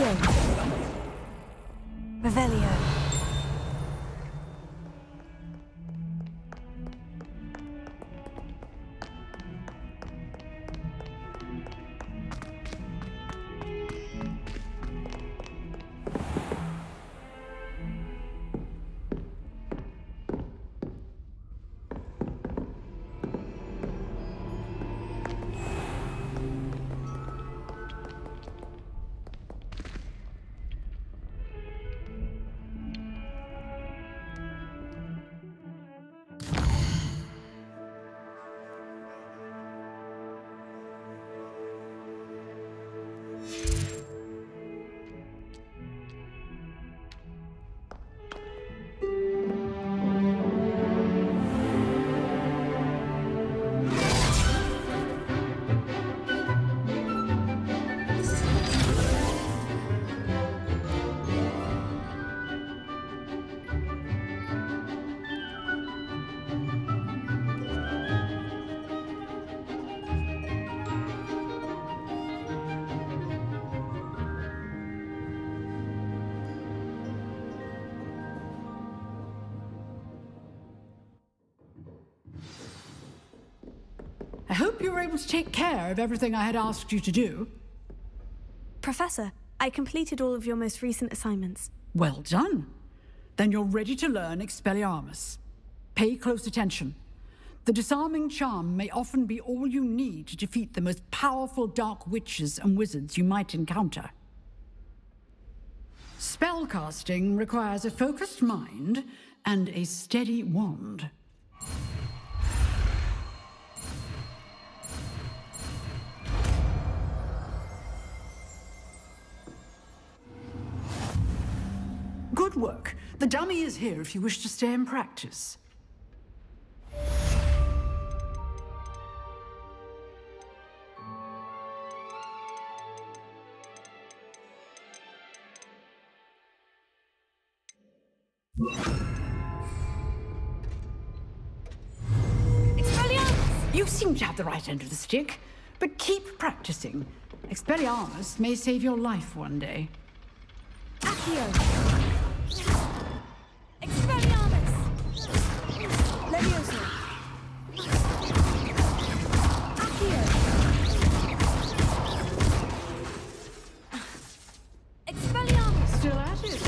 Accio. Revelio. I hope you were able to take care of everything I had asked you to do. Professor, I completed all of your most recent assignments. Well done. Then you're ready to learn Expelliarmus. Pay close attention. The disarming charm may often be all you need to defeat the most powerful dark witches and wizards you might encounter. Spellcasting requires a focused mind and a steady wand. Good work. The dummy is here if you wish to stay and practice. Expelliarmus! You seem to have the right end of the stick, but keep practicing. Expelliarmus may save your life one day. Accio. Expelliarmus! Levioso! Accio! Expelliarmus! Still at it?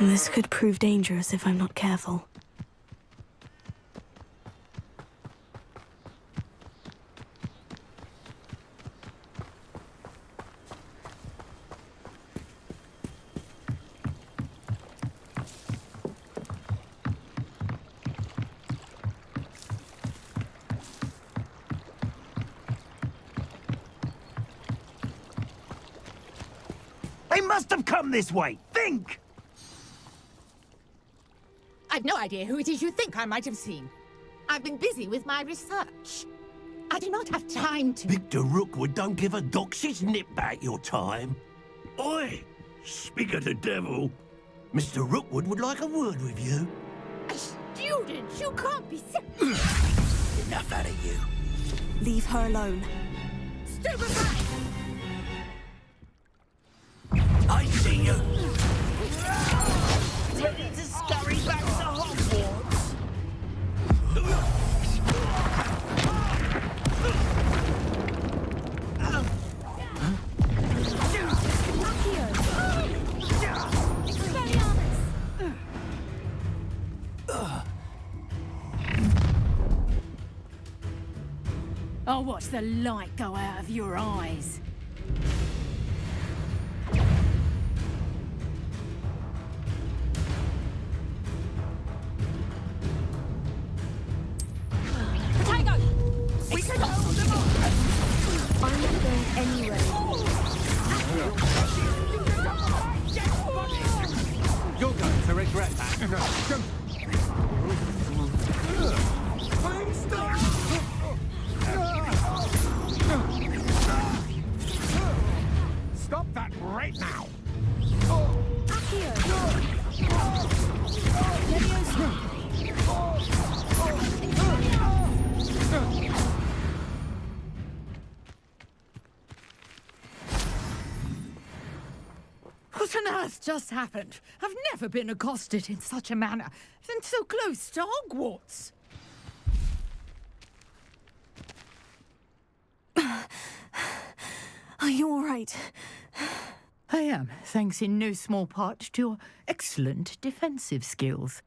This could prove dangerous if I'm not careful. They must have come this way! Think! I've no idea who it is you think I might have seen. I've been busy with my research. I do not have time to... Victor Rookwood don't give a doxy's nip back your time. Oi! Speak of the devil. Mr. Rookwood would like a word with you. A student? You can't be sick. Enough out of you. Leave her alone. Stupefy! I see you! Ready to scurry back to Hogwarts? I'll watch the light go out of your eyes. I'm not going anywhere. You're going to regret that. Stop that right now! What on earth just happened? I've never been accosted in such a manner, and so close to Hogwarts. Are you all right? I am, thanks in no small part to your excellent defensive skills.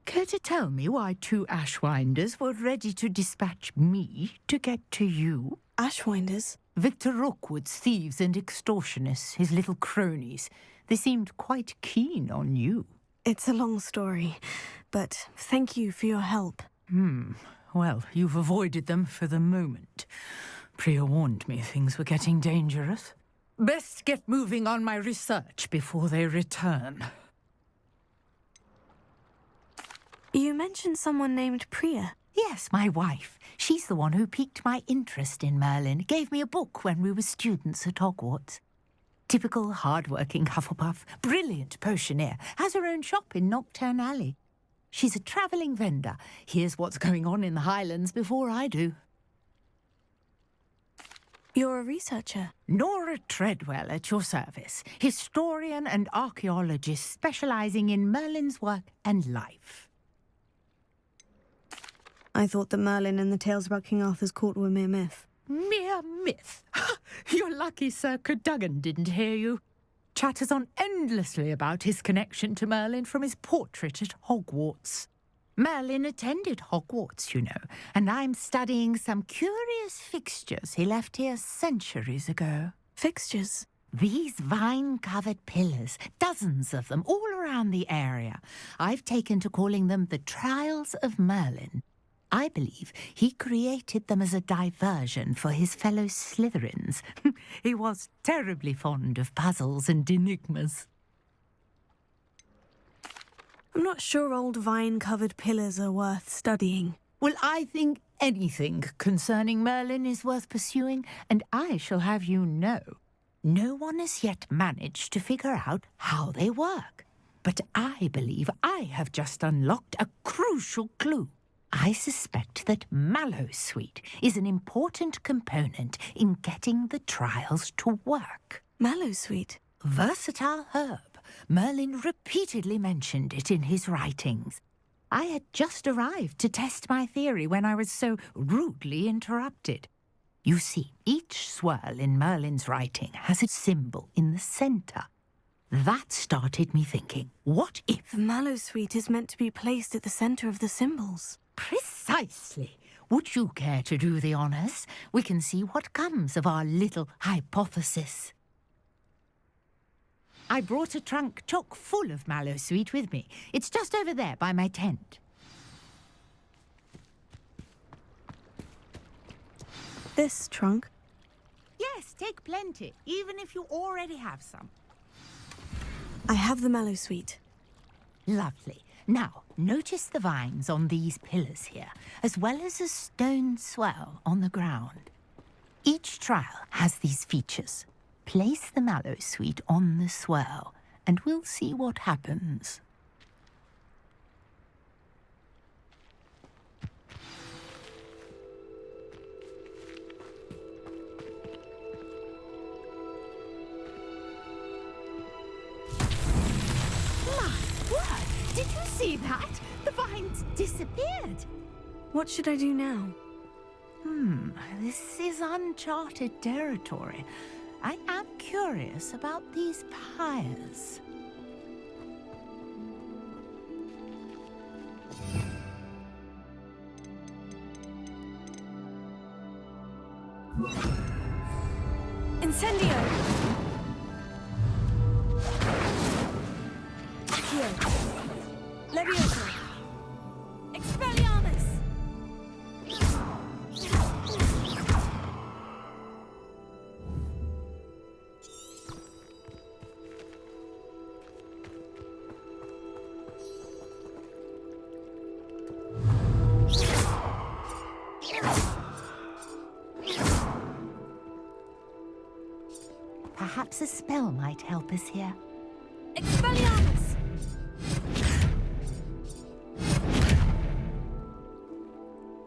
Care to tell me why two Ashwinders were ready to dispatch me to get to you? Ashwinders? Victor Rookwood's thieves and extortionists, his little cronies. They seemed quite keen on you. It's a long story, but thank you for your help. Well, you've avoided them for the moment. Priya warned me things were getting dangerous. Best get moving on my research before they return. You mentioned someone named Priya. Yes, my wife. She's the one who piqued my interest in Merlin. Gave me a book when we were students at Hogwarts. Typical hard-working Hufflepuff, brilliant potioneer, has her own shop in Knockturn Alley. She's a travelling vendor. Hears what's going on in the Highlands before I do. You're a researcher. Nora Treadwell at your service, historian and archaeologist specialising in Merlin's work and life. I thought that Merlin and the tales about King Arthur's court were mere myth. Mere myth? You're lucky Sir Cadogan didn't hear you. Chatters on endlessly about his connection to Merlin from his portrait at Hogwarts. Merlin attended Hogwarts, you know, and I'm studying some curious fixtures he left here centuries ago. Fixtures? These vine-covered pillars, dozens of them, all around the area. I've taken to calling them the Trials of Merlin. I believe he created them as a diversion for his fellow Slytherins. He was terribly fond of puzzles and enigmas. I'm not sure old vine-covered pillars are worth studying. Well, I think anything concerning Merlin is worth pursuing, and I shall have you know, no one has yet managed to figure out how they work. But I believe I have just unlocked a crucial clue. I suspect that Mallowsweet is an important component in getting the trials to work. Mallowsweet? Versatile herb. Merlin repeatedly mentioned it in his writings. I had just arrived to test my theory when I was so rudely interrupted. You see, each swirl in Merlin's writing has a symbol in the centre. That started me thinking, what if... The mallow sweet is meant to be placed at the center of the symbols. Precisely. Would you care to do the honors? We can see what comes of our little hypothesis. I brought a trunk chock full of mallow sweet with me. It's just over there by my tent. This trunk? Yes, take plenty, even if you already have some. I have the mallow sweet. Lovely. Now, notice the vines on these pillars here, as well as a stone swell on the ground. Each trial has these features. Place the mallow sweet on the swell, and we'll see what happens. Did you see that? The vines disappeared. What should I do now? This is uncharted territory. I am curious about these pyres. Incendio! Accio! Leviosa! Expelliarmus! Perhaps a spell might help us here. Expelliarmus!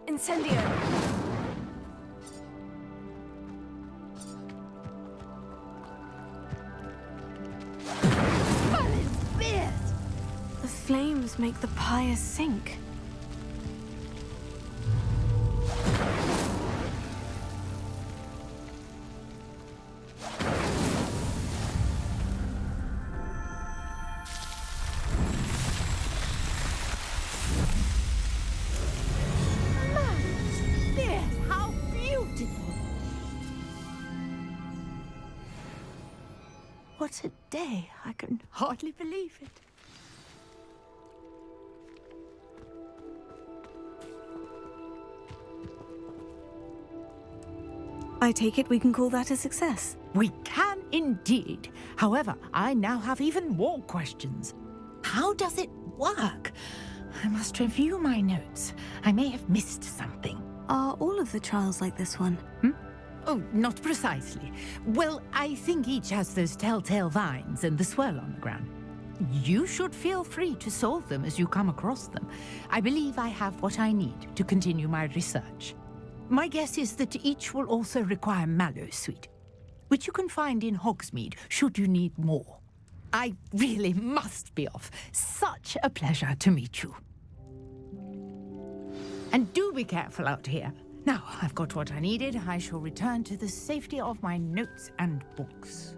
Incendio! Merlin's beard! The flames make the pyre sink. How beautiful! What a day! I can hardly believe it. I take it we can call that a success. We can indeed. However, I now have even more questions. How does it work? I must review my notes. I may have missed something. Are all of the trials like this one? Oh, not precisely. Well, I think each has those telltale vines and the swirl on the ground. You should feel free to solve them as you come across them. I believe I have what I need to continue my research. My guess is that each will also require mallow sweet, which you can find in Hogsmeade should you need more. I really must be off. Such a pleasure to meet you. And do be careful out here. Now, I've got what I needed. I shall return to the safety of my notes and books.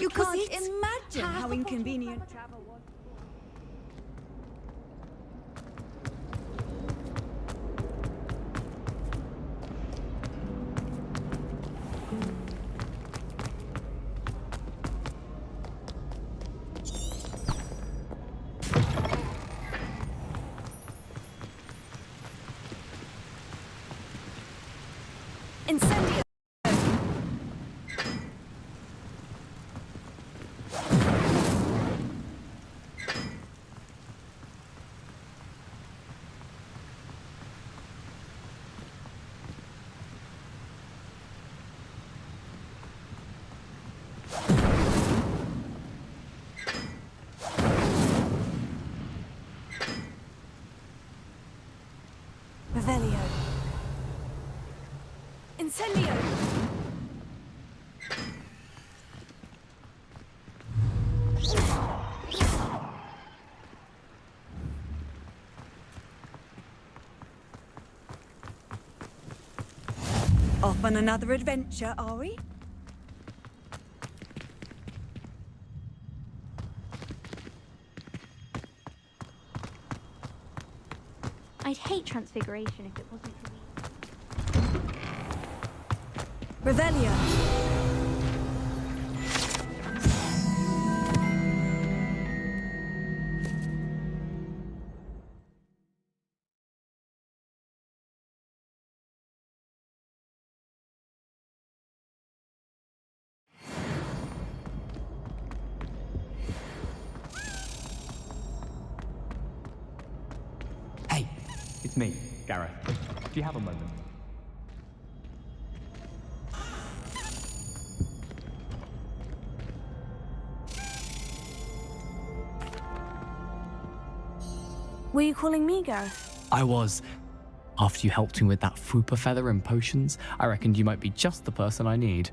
You can't it? imagine how inconvenient travel was. Incendio! Revelio. Incendio! Off on another adventure, are we? I'd hate Transfiguration if it wasn't for me. Revelio. Hey, it's me, Gareth. Do you have a moment? Were you calling me, Gareth? I was. After you helped me with that Fupa feather and potions, I reckoned you might be just the person I need.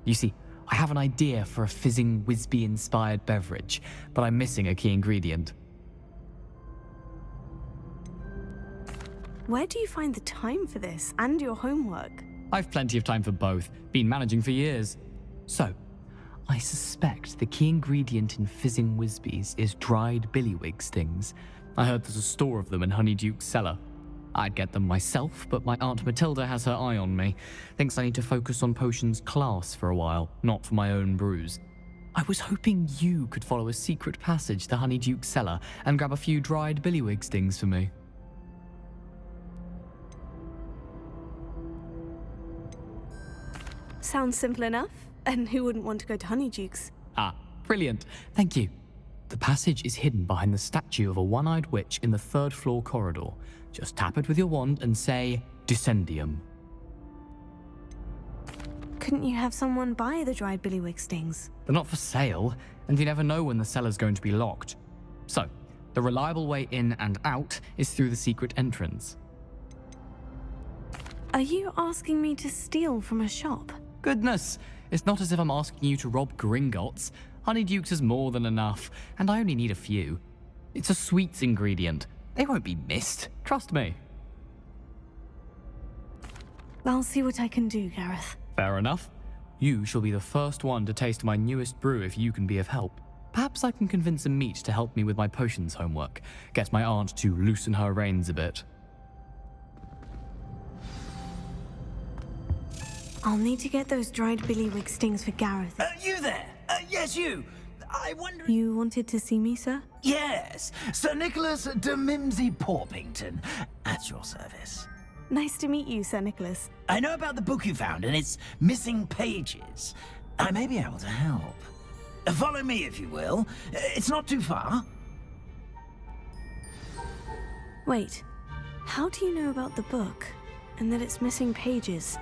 You see, I have an idea for a fizzing Whizbee-inspired beverage, but I'm missing a key ingredient. Where do you find the time for this and your homework? I've plenty of time for both, been managing for years. So, I suspect the key ingredient in fizzing Whizbees is dried billywig stings. I heard there's a store of them in Honeyduke's cellar. I'd get them myself, but my Aunt Matilda has her eye on me. Thinks I need to focus on potions class for a while, not for my own brews. I was hoping you could follow a secret passage to Honeyduke's cellar and grab a few dried billywig stings for me. Sounds simple enough. And who wouldn't want to go to Honeyduke's? Ah, brilliant. Thank you. The passage is hidden behind the statue of a one-eyed witch in the third-floor corridor. Just tap it with your wand and say, Descendium. Couldn't you have someone buy the dried billywig stings? They're not for sale, and you never know when the cellar's going to be locked. So, the reliable way in and out is through the secret entrance. Are you asking me to steal from a shop? Goodness, it's not as if I'm asking you to rob Gringotts. Honeyduke's is more than enough, and I only need a few. It's a sweets ingredient. They won't be missed, trust me. I'll see what I can do, Gareth. Fair enough. You shall be the first one to taste my newest brew if you can be of help. Perhaps I can convince a meat to help me with my potions homework. Get my aunt to loosen her reins a bit. I'll need to get those dried billywig stings for Gareth. You there? Yes, you. I wonder... You wanted to see me, sir? Yes, Sir Nicholas de Mimsy Porpington, at your service. Nice to meet you, Sir Nicholas. I know about the book you found and its missing pages. I may be able to help. Follow me, if you will. It's not too far. Wait, how do you know about the book and that it's missing pages?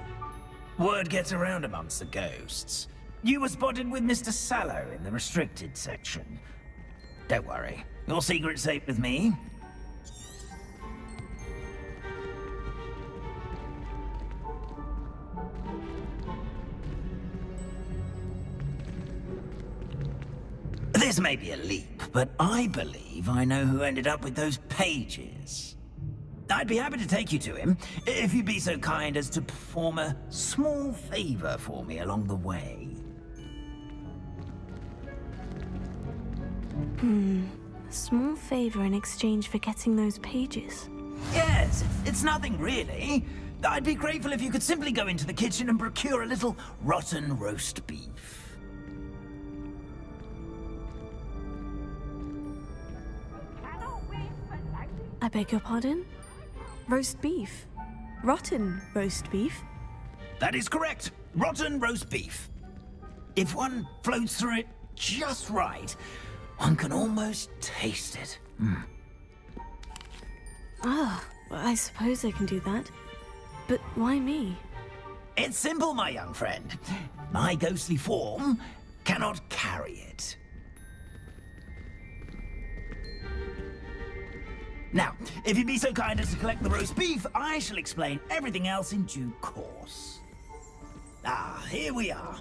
Word gets around amongst the ghosts. You were spotted with Mr. Sallow in the restricted section. Don't worry, your secret's safe with me. This may be a leap, but I believe I know who ended up with those pages. I'd be happy to take you to him, if you'd be so kind as to perform a small favor for me along the way. A small favor in exchange for getting those pages. Yes, it's nothing really. I'd be grateful if you could simply go into the kitchen and procure a little rotten roast beef. I beg your pardon? Roast beef? Rotten roast beef? That is correct. Rotten roast beef. If one floats through it just right, one can almost taste it. Ah, I suppose I can do that. But why me? It's simple, my young friend. My ghostly form cannot carry it. Now, if you'd be so kind as to collect the roast beef, I shall explain everything else in due course. Ah, here we are.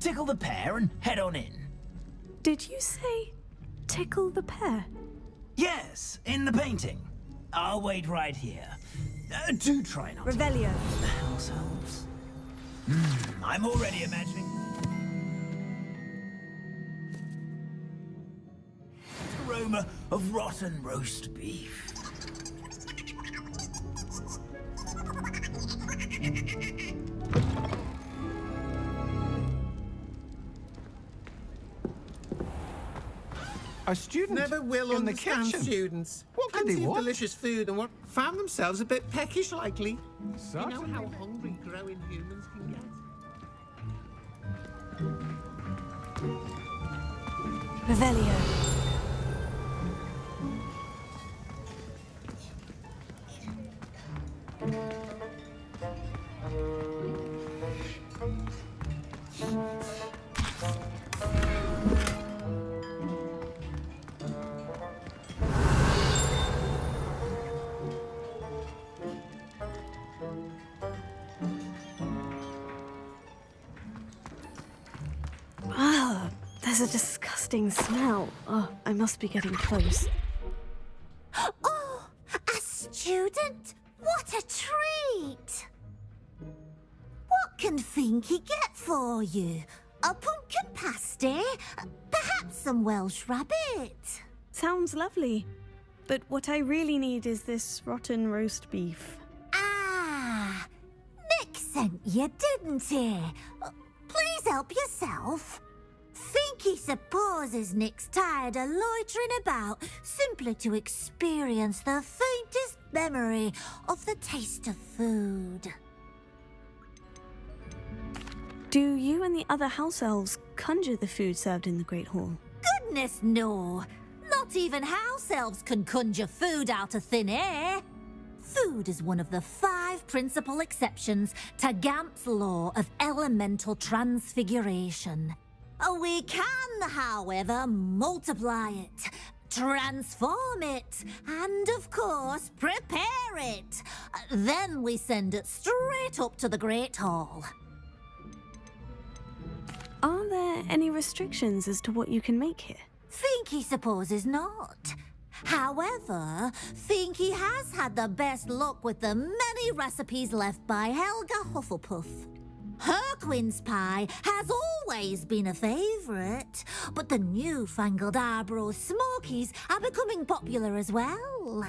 Tickle the pear and head on in. Did you say tickle the pear? Yes, in the painting. I'll wait right here. Do try not Revelio. to the house elves. I'm already imagining... aroma of rotten roast beef. A student Never will in the understand kitchen. students. What could Fancy they want? delicious food and what found themselves a bit peckish likely. You know Certainly. how hungry growing humans can get? Revelio. Ah, there's a disgusting smell. Oh, I must be getting close. Oh, a student? What a treat! What can Finky get for you? A pumpkin pasty? Perhaps some Welsh rabbit? Sounds lovely. But what I really need is this rotten roast beef. Ah, Nick sent you, didn't he? Please help yourself. Finky supposes Nick's tired of loitering about simply to experience the faintest memory of the taste of food. Do you and the other house elves conjure the food served in the Great Hall? Goodness, no. Not even house elves can conjure food out of thin air. Food is one of the 5 principal exceptions to Gamp's law of elemental transfiguration. We can, however, multiply it, transform it, and, of course, prepare it. Then we send it straight up to the Great Hall. Are there any restrictions as to what you can make here? Finky supposes not. However, Finky has had the best luck with the many recipes left by Helga Hufflepuff. Her quince pie has always been a favourite, but the newfangled Arborough Smokies are becoming popular as well.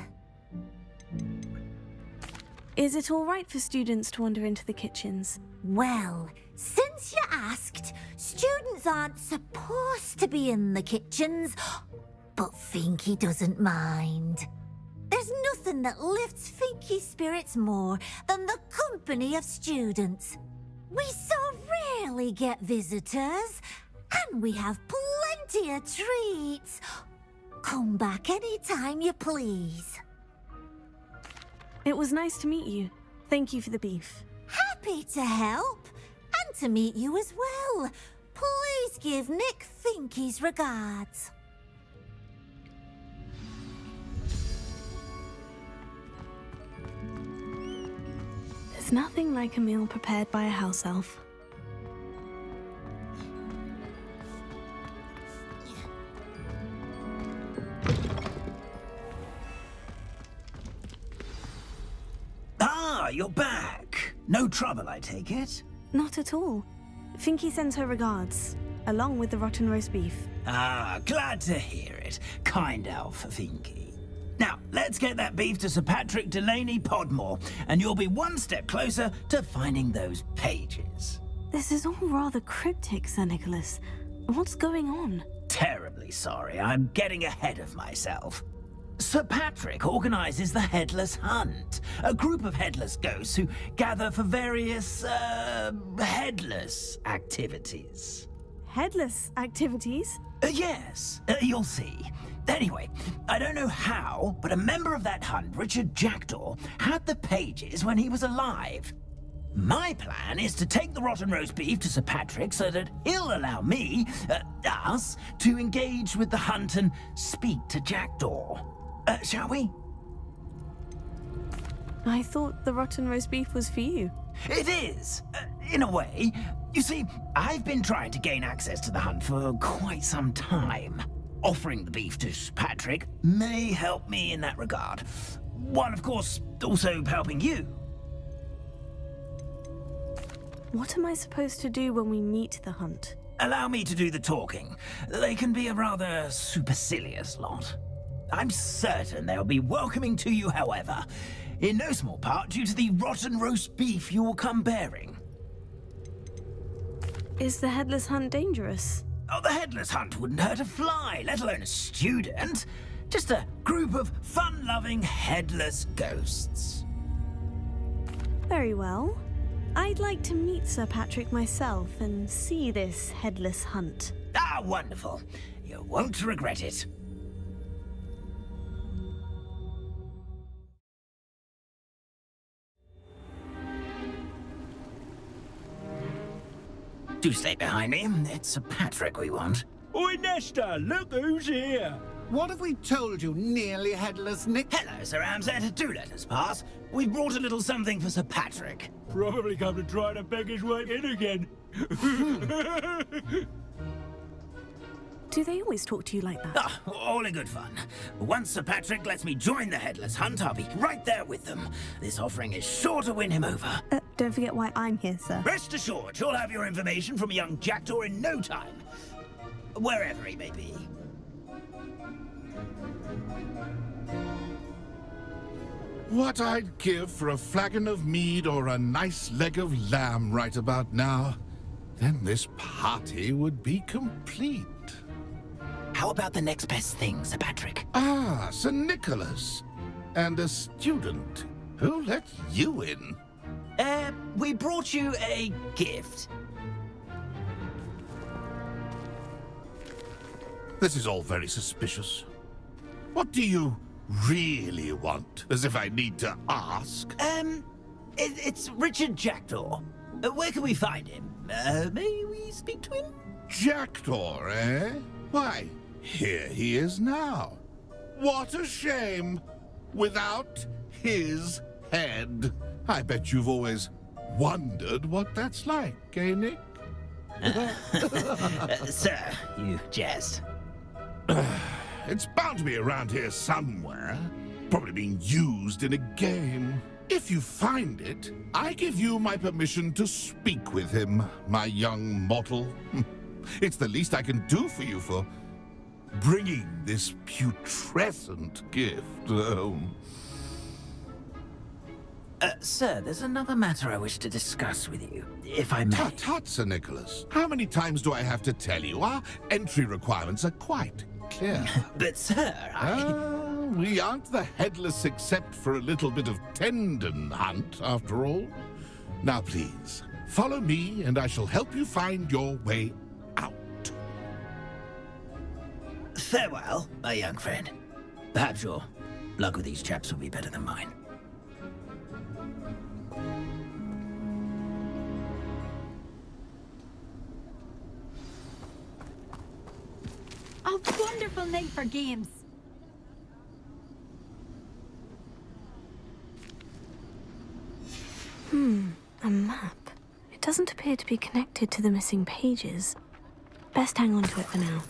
Is it all right for students to wander into the kitchens? Well, since you asked, students aren't supposed to be in the kitchens, but Finky doesn't mind. There's nothing that lifts Finky's spirits more than the company of students. We so rarely get visitors, and we have plenty of treats. Come back any time you please. It was nice to meet you. Thank you for the beef. Happy to help, and to meet you as well. Please give Nick Finky's regards. There's nothing like a meal prepared by a house elf. Ah, you're back. No trouble, I take it? Not at all. Finky sends her regards, along with the rotten roast beef. Ah, glad to hear it. Kind elf, Finky. Now, let's get that beef to Sir Patrick Delaney Podmore, and you'll be one step closer to finding those pages. This is all rather cryptic, Sir Nicholas. What's going on? Terribly sorry, I'm getting ahead of myself. Sir Patrick organizes the Headless Hunt, a group of headless ghosts who gather for various, headless activities. Headless activities? Yes, you'll see. Anyway, I don't know how, but a member of that hunt, Richard Jackdaw, had the pages when he was alive. My plan is to take the rotten roast beef to Sir Patrick so that he'll allow me, us, to engage with the hunt and speak to Jackdaw. Shall we? I thought the rotten roast beef was for you. It is, in a way. You see, I've been trying to gain access to the hunt for quite some time. Offering the beef to Patrick may help me in that regard. While, of course, also helping you. What am I supposed to do when we meet the hunt? Allow me to do the talking. They can be a rather supercilious lot. I'm certain they'll be welcoming to you, however, in no small part due to the rotten roast beef you will come bearing. Is the Headless Hunt dangerous? Oh, the Headless Hunt wouldn't hurt a fly, let alone a student. Just a group of fun-loving headless ghosts. Very well. I'd like to meet Sir Patrick myself and see this Headless Hunt. Ah, wonderful. You won't regret it. Do stay behind me. It's Sir Patrick we want. Oi, Nesta, look who's here. What have we told you, nearly headless Nick? Hello, Sir Ramsay. Do let us pass. We've brought a little something for Sir Patrick. Probably come to try to beg his way in again. Do they always talk to you like that? Ah, all in good fun. Once Sir Patrick lets me join the Headless Hunt, I'll be right there with them. This offering is sure to win him over. Don't forget why I'm here, sir. Rest assured, you'll have your information from a young Jackdaw in no time. Wherever he may be. What I'd give for a flagon of mead or a nice leg of lamb right about now. Then this party would be complete. How about the next best thing, Sir Patrick? Ah, Sir Nicholas. And a student. Who let you in? We brought you a gift. This is all very suspicious. What do you really want? As if I need to ask. It's Richard Jackdaw. Where can we find him? May we speak to him? Jackdaw, eh? Why, here he is now. What a shame. Without his head. I bet you've always wondered what that's like, eh, Nick? Sir, you jest. It's bound to be around here somewhere. Probably being used in a game. If you find it, I give you my permission to speak with him, my young mortal. It's the least I can do for you for bringing this putrescent gift home. Sir, there's another matter I wish to discuss with you, if I may. Tut, Sir Nicholas. How many times do I have to tell you? Our entry requirements are quite clear. But, sir, we aren't the Headless except for a little bit of tendon hunt, after all. Now, please, follow me, and I shall help you find your way out. Farewell, my young friend. Perhaps your luck with these chaps will be better than mine. A wonderful night for games. A map. It doesn't appear to be connected to the missing pages. Best hang on to it for now.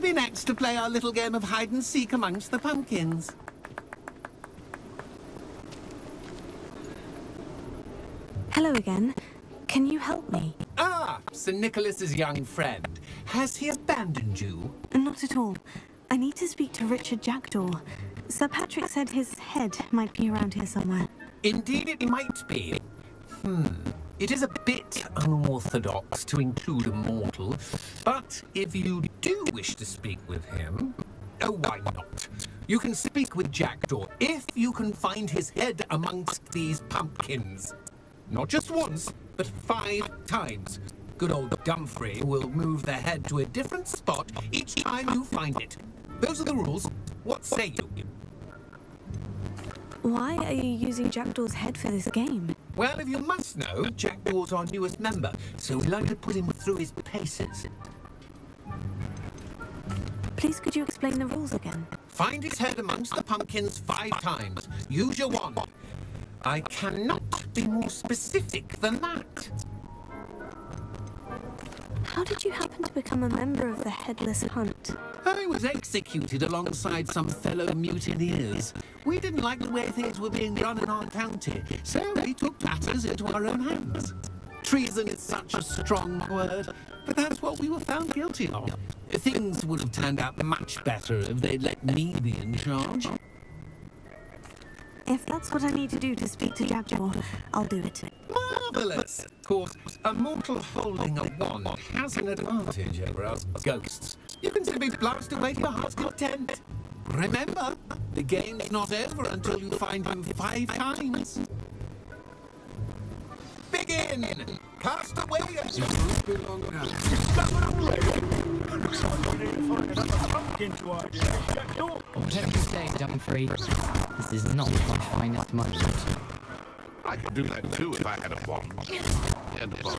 be next to play our little game of hide-and-seek amongst the pumpkins? Hello again. Can you help me? Ah, Sir Nicholas's young friend. Has he abandoned you? Not at all. I need to speak to Richard Jackdaw. Sir Patrick said his head might be around here somewhere. Indeed it might be. It is a bit unorthodox to include a mortal, but if you do wish to speak with him, oh, why not? You can speak with Jackdaw if you can find his head amongst these pumpkins. Not just once, but 5 times. Good old Dumfrey will move the head to a different spot each time you find it. Those are the rules. What say you? Why are you using Jackdaw's head for this game? Well, if you must know, Jackdaw's our newest member, so we like to put him through his paces. Please could you explain the rules again? Find his head amongst the pumpkins 5 times. Use your wand. I cannot be more specific than that. How did you happen to become a member of the Headless Hunt? I was executed alongside some fellow mutineers. We didn't like the way things were being run in our county, so we took matters into our own hands. Treason is such a strong word, but that's what we were found guilty of. Things would have turned out much better if they'd let me be in charge. If that's what I need to do to speak to Jackdaw, I'll do it. Marvellous! Of course, a mortal holding a wand has an advantage over us ghosts. You can simply blast away to your heart's content. Remember, the game's not over until you find him 5 times. Begin! Cast away as you belong now. Whatever you say, Dumfrey, this is not my finest moment. I could do that too if I had a wand. And a bow.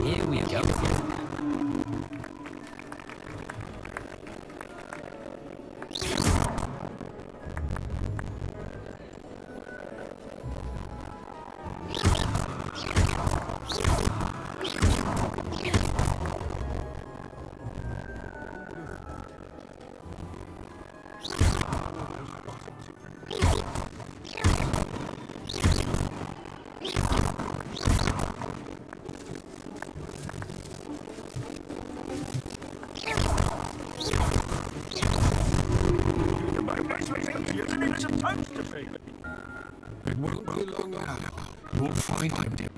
Here we go. It won't be long now. You'll find him.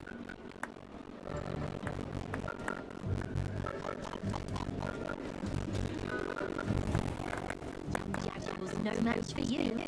Jackdaw's no match for you.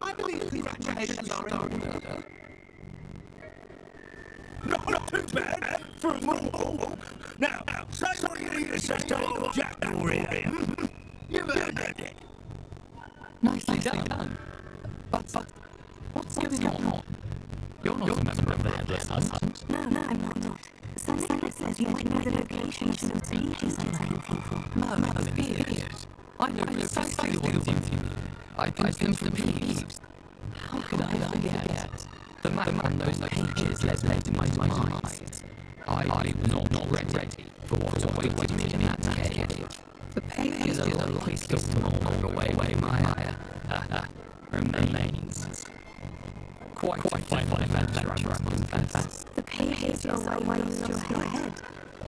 I believe congratulations are in order. Not too bad for a mole. Now, say what you need to say to old Jackdaw here. You've earned it. Nicely done. But what's going on? You're not a member of the Headless Hunt. No, I'm not. Sir Nicholas says you might know the location of some species I'm looking for. No, idiot. I know precisely what you mean. I can believe. How could I forget? The map on those pages led to my demise. I was not ready for what awaited me in that cave. The pages are like a small away my remains. Quite a fun adventure, I must confess. The pages are what used your head.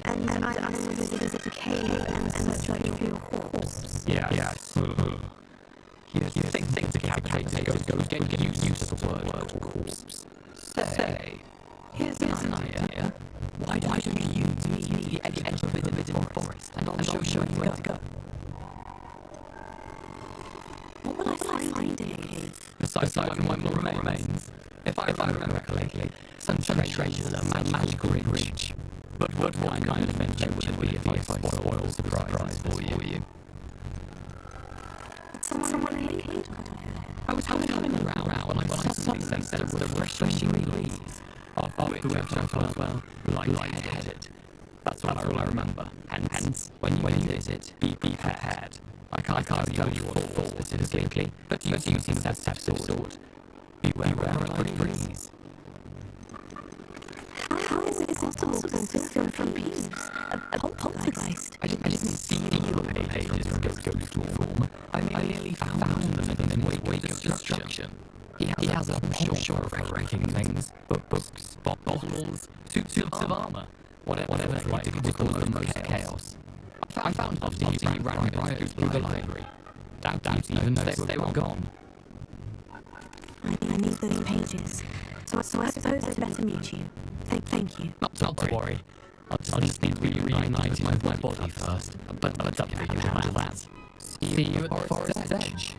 And I asked to visit the cave and search for your corpse. Yes. You think decapitated ghosts get used to the word corpse. Say, here's an idea. Why don't you use me the edge of the forest, and I'll show you where to go. What would I find in a cave? Aside from my more remains, if I remember correctly, some treasures are magical rich. But what kind of adventure would it be if I spoiled surprises for you? Someone in a cave? I was having around when I suddenly sensed the refreshing breeze of which I felt light-headed. That's all I remember. Hence, when you visit, be prepared. I can't tell you what for specifically, but you seem sensitive sort. Beware of the breeze. How is it possible to go from being a poltergeist? I didn't see the pages from ghost form. I merely found them in wake of destruction. He has a penchant for wrecking things, books, bottles, suits of armor, whatever right to call the most chaos. I found after he ran right through the library. Doubt even noticed they were gone. I need those pages. So I suppose I'd better meet you. Thank you. Not to worry. I'll just need to be reunited with my body first. But up to you to handle that. See you at the forest's edge.